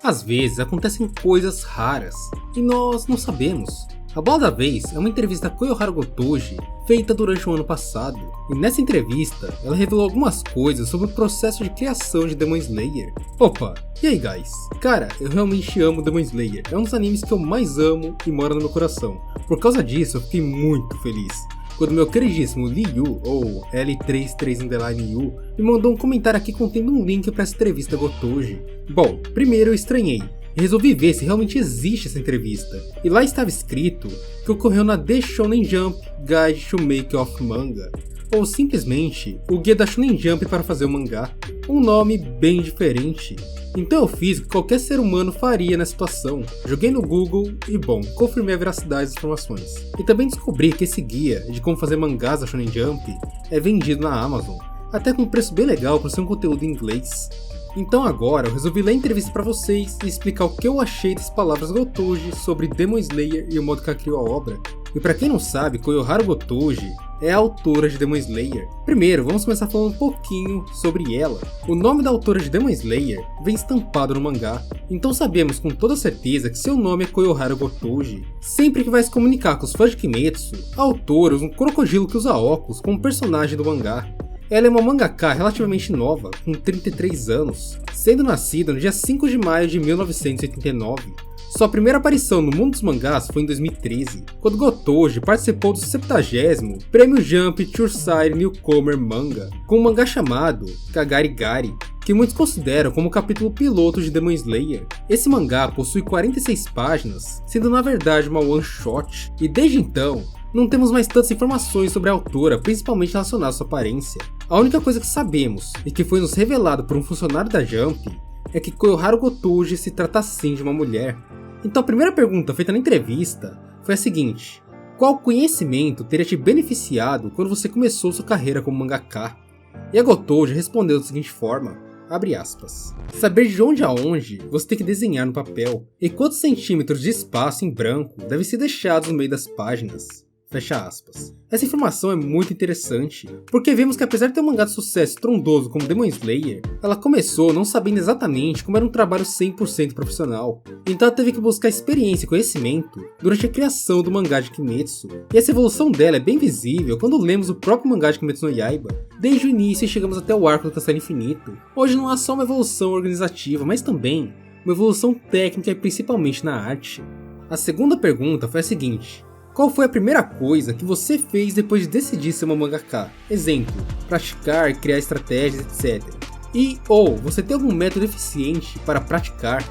Às vezes acontecem coisas raras e nós não sabemos. A bola da vez é uma entrevista a Koyoharu Gotoji feita durante o ano passado, e nessa entrevista ela revelou algumas coisas sobre o processo de criação de Demon Slayer. Opa, e aí guys? Cara, eu realmente amo Demon Slayer, é um dos animes que eu mais amo e mora no meu coração. Por causa disso eu fiquei muito feliz quando meu queridíssimo Liu, ou L33_U, me mandou um comentário aqui contendo um link para essa entrevista Gotoji. Bom, primeiro eu estranhei e resolvi ver se realmente existe essa entrevista, e lá estava escrito que ocorreu na The Shonen Jump Guide to Make of Manga, ou simplesmente o guia da Shonen Jump para fazer o mangá, um nome bem diferente. Então eu fiz o que qualquer ser humano faria nessa situação, joguei no Google e bom, confirmei a veracidade das informações. E também descobri que esse guia de como fazer mangás da Shonen Jump é vendido na Amazon, até com um preço bem legal por ser um conteúdo em inglês. Então agora eu resolvi ler a entrevista pra vocês e explicar o que eu achei das palavras Gotoji sobre Demon Slayer e o modo que ela criou a obra. E pra quem não sabe, Koyoharu Gotoji é a autora de Demon Slayer. Primeiro, vamos começar falando um pouquinho sobre ela. O nome da autora de Demon Slayer vem estampado no mangá, então sabemos com toda certeza que seu nome é Koyoharu Gotoji. Sempre que vai se comunicar com os fãs de Kimetsu, a autora usa um crocodilo que usa óculos como personagem do mangá. Ela é uma mangaka relativamente nova, com 33 anos, sendo nascida no dia 5 de maio de 1989. Sua primeira aparição no mundo dos mangás foi em 2013, quando Gotoji participou do 70º Prêmio Jump Chursai Newcomer Manga, com um mangá chamado Kagari Gari, que muitos consideram como o capítulo piloto de Demon Slayer. Esse mangá possui 46 páginas, sendo na verdade uma one-shot, e desde então, não temos mais tantas informações sobre a autora, principalmente relacionadas à sua aparência. A única coisa que sabemos, e que foi nos revelado por um funcionário da Jump, é que Koyoharu Gotoji se trata sim de uma mulher. Então a primeira pergunta feita na entrevista foi a seguinte: qual conhecimento teria te beneficiado quando você começou sua carreira como mangaka? E a Gotoji respondeu da seguinte forma, abre aspas, saber de onde a onde você tem que desenhar no papel, e quantos centímetros de espaço em branco devem ser deixados no meio das páginas. Fecha aspas. Essa informação é muito interessante, porque vemos que apesar de ter um mangá de sucesso estrondoso como Demon Slayer, ela começou não sabendo exatamente como era um trabalho 100% profissional. Então ela teve que buscar experiência e conhecimento durante a criação do mangá de Kimetsu. E essa evolução dela é bem visível quando lemos o próprio mangá de Kimetsu no Yaiba. Desde o início e chegamos até o arco do Castelo Infinito. Hoje não há só uma evolução organizativa, mas também uma evolução técnica e principalmente na arte. A segunda pergunta foi a seguinte: qual foi a primeira coisa que você fez depois de decidir ser uma mangaka? Exemplo, praticar, criar estratégias, etc. E ou você tem algum método eficiente para praticar?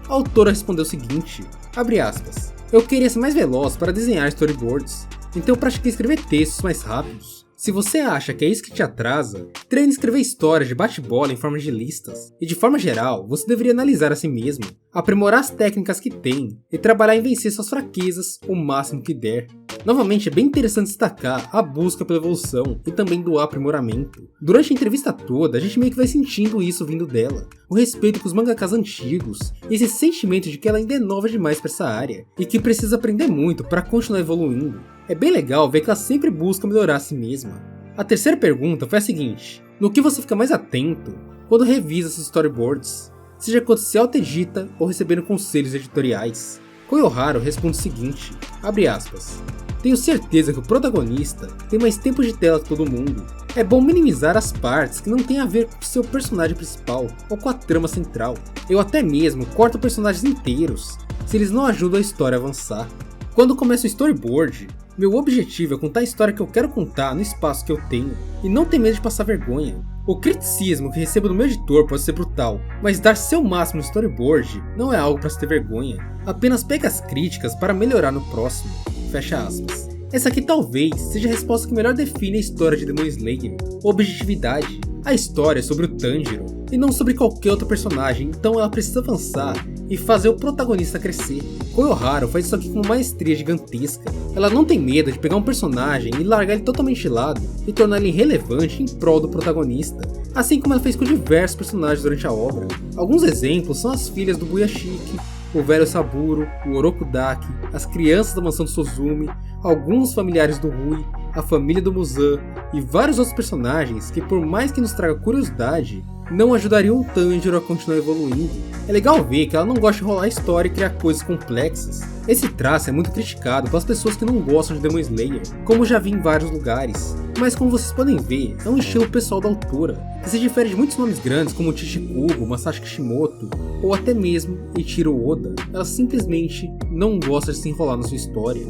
A autora respondeu o seguinte, abre aspas, eu queria ser mais veloz para desenhar storyboards, então eu pratiquei escrever textos mais rápidos. Se você acha que é isso que te atrasa, treine escrever histórias de bate-bola em forma de listas. E de forma geral, você deveria analisar a si mesmo, aprimorar as técnicas que tem e trabalhar em vencer suas fraquezas o máximo que der. Novamente, é bem interessante destacar a busca pela evolução e também do aprimoramento. Durante a entrevista toda, a gente meio que vai sentindo isso vindo dela. O respeito com os mangakas antigos e esse sentimento de que ela ainda é nova demais para essa área e que precisa aprender muito para continuar evoluindo. É bem legal ver que ela sempre busca melhorar a si mesma. A terceira pergunta foi a seguinte: no que você fica mais atento quando revisa seus storyboards? Seja quando se auto-edita ou recebendo conselhos editoriais. Koyoharu responde o seguinte, abre aspas, tenho certeza que o protagonista tem mais tempo de tela que todo mundo. É bom minimizar as partes que não tem a ver com o seu personagem principal ou com a trama central. Eu até mesmo corto personagens inteiros se eles não ajudam a história a avançar. Quando começo o storyboard, meu objetivo é contar a história que eu quero contar no espaço que eu tenho, e não ter medo de passar vergonha. O criticismo que recebo do meu editor pode ser brutal, mas dar seu máximo no storyboard não é algo para se ter vergonha. Apenas pegue as críticas para melhorar no próximo. Fecha aspas. Essa aqui talvez seja a resposta que melhor define a história de Demon Slayer. Objetividade. A história é sobre o Tanjiro, e não sobre qualquer outro personagem, então ela precisa avançar e fazer o protagonista crescer. Koyoharu faz isso aqui com uma maestria gigantesca. Ela não tem medo de pegar um personagem e largar ele totalmente de lado e tornar ele irrelevante em prol do protagonista, assim como ela fez com diversos personagens durante a obra. Alguns exemplos são as filhas do Buyashiki, o velho Saburo, o Orokudaki, as crianças da mansão do Suzumi, alguns familiares do Rui, a família do Muzan e vários outros personagens que, por mais que nos traga curiosidade, não ajudaria o Tanjiro a continuar evoluindo. É legal ver que ela não gosta de rolar história e criar coisas complexas. Esse traço é muito criticado pelas pessoas que não gostam de Demon Slayer, como já vi em vários lugares. Mas como vocês podem ver, é um estilo pessoal da autora, que se difere de muitos nomes grandes como Tite Kubo, Masashi Kishimoto, ou até mesmo Eiichiro Oda. Ela simplesmente não gosta de se enrolar na sua história.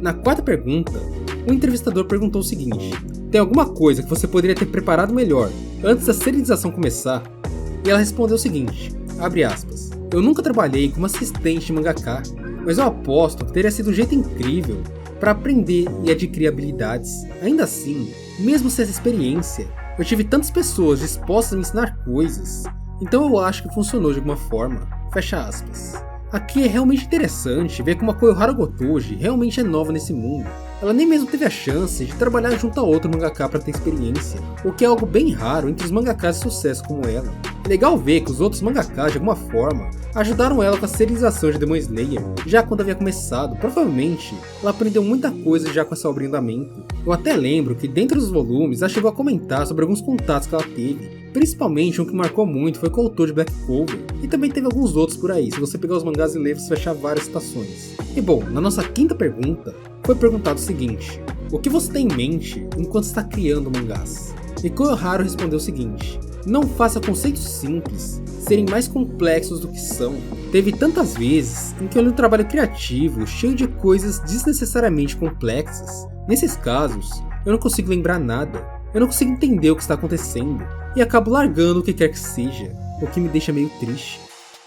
Na quarta pergunta, o entrevistador perguntou o seguinte: tem alguma coisa que você poderia ter preparado melhor antes da serialização começar? E ela respondeu o seguinte, abre aspas, eu nunca trabalhei como assistente de mangaka, mas eu aposto que teria sido um jeito incrível para aprender e adquirir habilidades. Ainda assim, mesmo sem essa experiência, eu tive tantas pessoas dispostas a me ensinar coisas, então eu acho que funcionou de alguma forma. Fecha aspas. Aqui é realmente interessante ver como a Koyohara Gotoji realmente é nova nesse mundo. Ela nem mesmo teve a chance de trabalhar junto a outro mangaka para ter experiência, o que é algo bem raro entre os mangakas de sucesso como ela. É legal ver que os outros mangakas de alguma forma ajudaram ela com a serialização de Demon Slayer, já quando havia começado. Provavelmente ela aprendeu muita coisa já com essa obra em andamento. Eu até lembro que dentro dos volumes ela chegou a comentar sobre alguns contatos que ela teve. Principalmente um que marcou muito foi com o autor de Black Clover, e também teve alguns outros por aí, se você pegar os mangás e ler você vai achar várias citações. E bom, na nossa quinta pergunta, foi perguntado o seguinte: o que você tem em mente enquanto está criando mangás? E Koyohara respondeu o seguinte: não faça conceitos simples serem mais complexos do que são. Teve tantas vezes em que eu li um trabalho criativo cheio de coisas desnecessariamente complexas. Nesses casos, eu não consigo lembrar nada, eu não consigo entender o que está acontecendo, e acabo largando o que quer que seja, o que me deixa meio triste.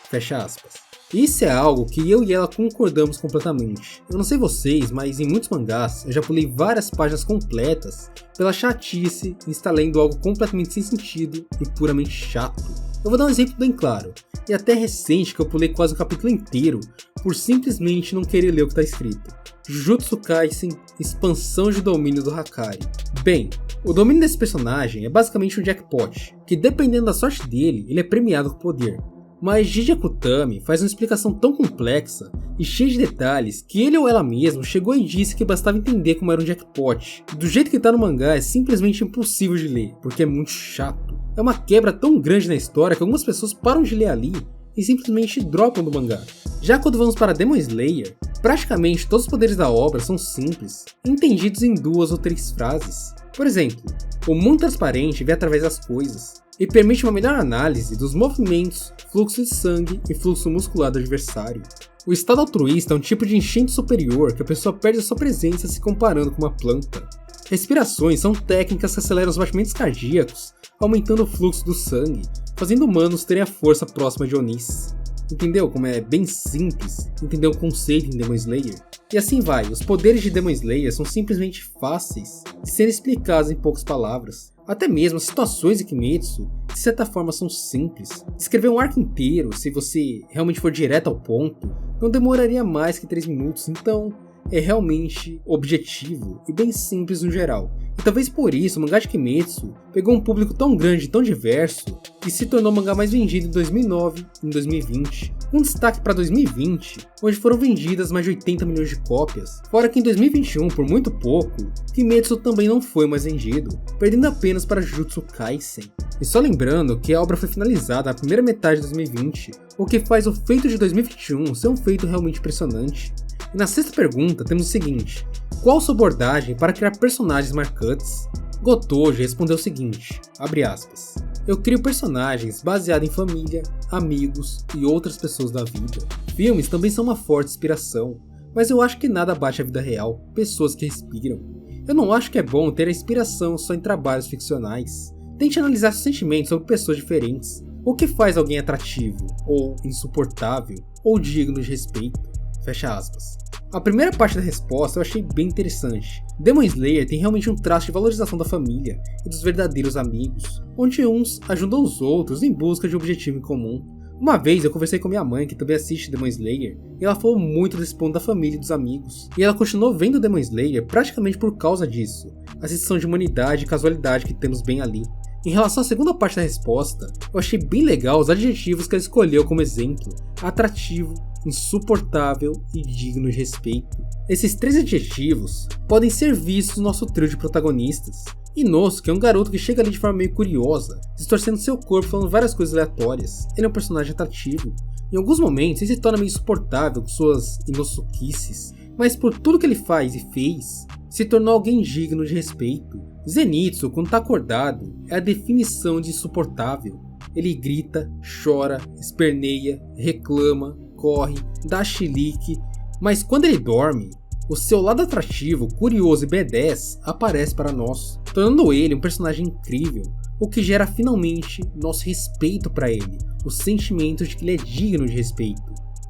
Fecha aspas. Isso é algo que eu e ela concordamos completamente. Eu não sei vocês, mas em muitos mangás eu já pulei várias páginas completas pela chatice em estar lendo algo completamente sem sentido e puramente chato. Eu vou dar um exemplo bem claro, e até recente que eu pulei quase um capítulo inteiro por simplesmente não querer ler o que está escrito. Jujutsu Kaisen, expansão de domínio do Hakari. Bem, o domínio desse personagem é basicamente um jackpot, que dependendo da sorte dele, ele é premiado com poder. Mas Gigi Akutami faz uma explicação tão complexa e cheia de detalhes que ele ou ela mesmo chegou e disse que bastava entender como era um jackpot. Do jeito que tá no mangá é simplesmente impossível de ler, porque é muito chato. É uma quebra tão grande na história que algumas pessoas param de ler ali e simplesmente dropam do mangá. Já quando vamos para Demon Slayer, praticamente todos os poderes da obra são simples, entendidos em 2 ou 3 frases. Por exemplo, o mundo transparente vê através das coisas, e permite uma melhor análise dos movimentos, fluxo de sangue e fluxo muscular do adversário. O estado altruísta é um tipo de instinto superior que a pessoa perde a sua presença se comparando com uma planta. Respirações são técnicas que aceleram os batimentos cardíacos, aumentando o fluxo do sangue, fazendo humanos terem a força próxima de Onis. Entendeu como é bem simples entender o conceito em Demon Slayer? E assim vai, os poderes de Demon Slayer são simplesmente fáceis de serem explicados em poucas palavras. Até mesmo as situações de Kimetsu, de certa forma, são simples. Escrever um arco inteiro, se você realmente for direto ao ponto, não demoraria mais que 3 minutos, então é realmente objetivo e bem simples no geral. E talvez por isso o mangá de Kimetsu pegou um público tão grande e tão diverso que se tornou o mangá mais vendido em 2009 e em 2020. Um destaque para 2020, onde foram vendidas mais de 80 milhões de cópias, fora que em 2021, por muito pouco, Kimetsu também não foi mais vendido, perdendo apenas para Jujutsu Kaisen. E só lembrando que a obra foi finalizada na primeira metade de 2020, o que faz o feito de 2021 ser um feito realmente impressionante. E na sexta pergunta temos o seguinte: qual sua abordagem para criar personagens marcantes? Gotoji respondeu o seguinte, abre aspas, eu crio personagens baseados em família, amigos e outras pessoas da vida. Filmes também são uma forte inspiração, mas eu acho que nada bate a vida real, pessoas que respiram. Eu não acho que é bom ter a inspiração só em trabalhos ficcionais. Tente analisar seus sentimentos sobre pessoas diferentes. O que faz alguém atrativo, ou insuportável, ou digno de respeito? Fecha aspas. A primeira parte da resposta eu achei bem interessante. Demon Slayer tem realmente um traço de valorização da família e dos verdadeiros amigos, onde uns ajudam os outros em busca de um objetivo em comum. Uma vez eu conversei com minha mãe, que também assiste Demon Slayer, e ela falou muito desse ponto da família e dos amigos. E ela continuou vendo Demon Slayer praticamente por causa disso, a sensação de humanidade e casualidade que temos bem ali. Em relação à segunda parte da resposta, eu achei bem legal os adjetivos que ela escolheu como exemplo: atrativo, insuportável e digno de respeito. Esses 3 adjetivos podem ser vistos no nosso trio de protagonistas. Inosuke é um garoto que chega ali de forma meio curiosa, distorcendo seu corpo falando várias coisas aleatórias. Ele é um personagem atrativo. Em alguns momentos ele se torna meio insuportável com suas inosukices, mas por tudo que ele faz e fez, se tornou alguém digno de respeito. Zenitsu, quando tá acordado, é a definição de insuportável. Ele grita, chora, esperneia, reclama, corre, dá chilique, mas quando ele dorme, o seu lado atrativo, curioso e B10 aparece para nós, tornando ele um personagem incrível, o que gera finalmente nosso respeito para ele, o sentimento de que ele é digno de respeito.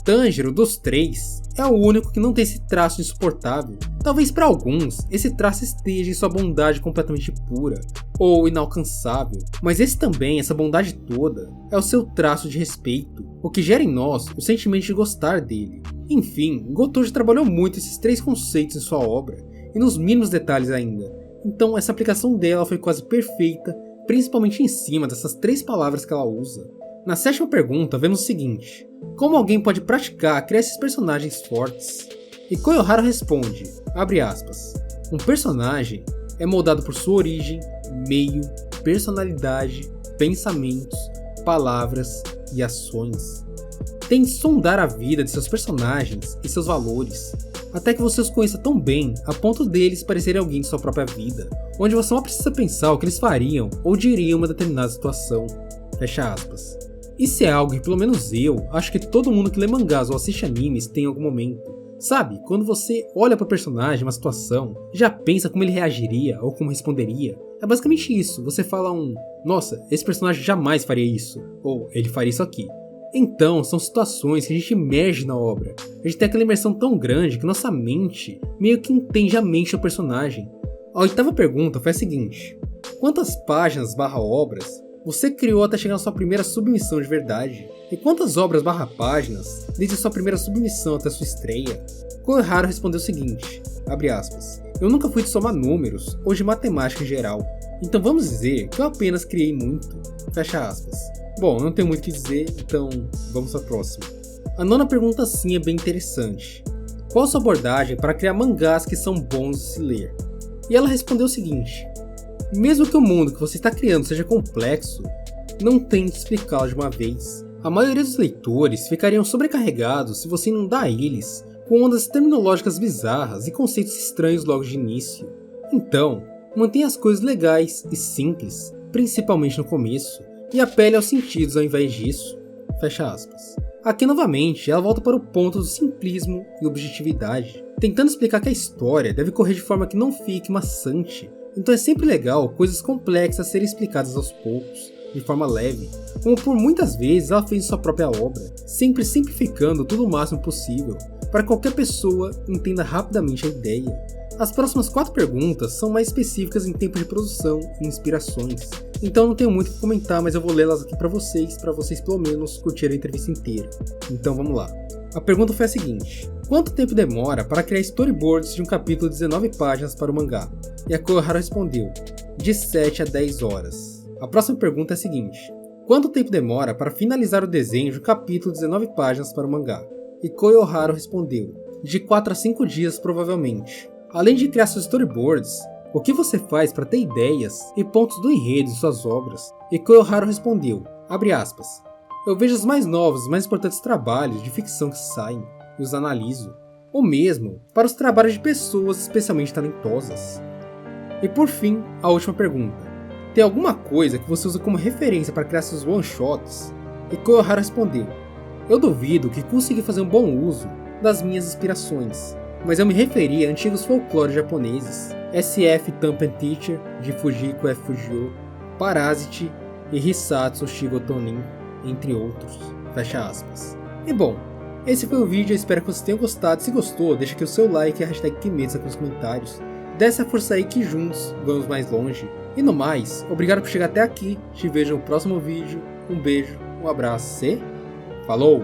Tanjiro, dos 3, é o único que não tem esse traço insuportável. Talvez para alguns, esse traço esteja em sua bondade completamente pura, ou inalcançável, mas esse também, essa bondade toda, é o seu traço de respeito, o que gera em nós o sentimento de gostar dele. Enfim, Gotoji trabalhou muito esses 3 conceitos em sua obra, e nos mínimos detalhes ainda, então essa aplicação dela foi quase perfeita, principalmente em cima dessas 3 palavras que ela usa. Na 7ª pergunta, vemos o seguinte: como alguém pode praticar criar esses personagens fortes? E Koyohara responde, abre aspas, um personagem é moldado por sua origem, meio, personalidade, pensamentos, palavras e ações. Tente sondar a vida de seus personagens e seus valores, até que você os conheça tão bem a ponto deles parecerem alguém de sua própria vida, onde você não precisa pensar o que eles fariam ou diriam em uma determinada situação. Fecha aspas. Isso é algo que pelo menos eu acho que todo mundo que lê mangás ou assiste animes tem em algum momento. Sabe, quando você olha para o personagem, uma situação, já pensa como ele reagiria ou como responderia. É basicamente isso, você fala nossa, esse personagem jamais faria isso, ou ele faria isso aqui. Então, são situações que a gente imerge na obra. A gente tem aquela imersão tão grande que nossa mente meio que entende a mente do personagem. A 8ª pergunta foi a seguinte: quantas páginas / obras você criou até chegar na sua primeira submissão de verdade? E quantas obras / páginas desde a sua primeira submissão até a sua estreia? Koyohara respondeu o seguinte, abre aspas, eu nunca fui de somar números ou de matemática em geral, então vamos dizer que eu apenas criei muito, fecha aspas. Bom, não tenho muito o que dizer, então vamos para a próxima. A 9ª pergunta sim é bem interessante. Qual a sua abordagem para criar mangás que são bons de se ler? E ela respondeu o seguinte: mesmo que o mundo que você está criando seja complexo, não tente explicá-lo de uma vez. A maioria dos leitores ficariam sobrecarregados se você inundar eles com ondas terminológicas bizarras e conceitos estranhos logo de início. Então, mantenha as coisas legais e simples, principalmente no começo, e apele aos sentidos ao invés disso. Fecha aspas. Aqui novamente, ela volta para o ponto do simplismo e objetividade, tentando explicar que a história deve correr de forma que não fique maçante. Então é sempre legal coisas complexas serem explicadas aos poucos, de forma leve, como por muitas vezes ela fez em sua própria obra, sempre simplificando tudo o máximo possível, para que qualquer pessoa entenda rapidamente a ideia. As próximas 4 perguntas são mais específicas em tempo de produção e inspirações, então não tenho muito o que comentar, mas eu vou lê-las aqui para vocês pelo menos curtirem a entrevista inteira. Então vamos lá. A pergunta foi a seguinte: quanto tempo demora para criar storyboards de um capítulo de 19 páginas para o mangá? E a Koyohara respondeu, de 7 a 10 horas. A próxima pergunta é a seguinte: quanto tempo demora para finalizar o desenho de um capítulo de 19 páginas para o mangá? E Koyohara respondeu, de 4 a 5 dias provavelmente. Além de criar seus storyboards, o que você faz para ter ideias e pontos do enredo de suas obras? E Koyohara respondeu, abre aspas, eu vejo os mais novos e mais importantes trabalhos de ficção que saem e os analiso, ou mesmo para os trabalhos de pessoas especialmente talentosas. E por fim, a última pergunta: tem alguma coisa que você usa como referência para criar seus one-shots? E Koyohara respondeu, eu duvido que consegui fazer um bom uso das minhas inspirações, mas eu me referi a antigos folclores japoneses, SF Thump and Teacher, de Fujiko F. Fujio, Parasite e Hisatsu Shigotonin, entre outros, fecha aspas. E bom, esse foi o vídeo, eu espero que vocês tenham gostado. Se gostou, deixa aqui o seu like e a hashtag Kimetsu aqui nos comentários. Dê essa força aí que juntos vamos mais longe. E no mais, obrigado por chegar até aqui, te vejo no próximo vídeo, um beijo, um abraço e falou!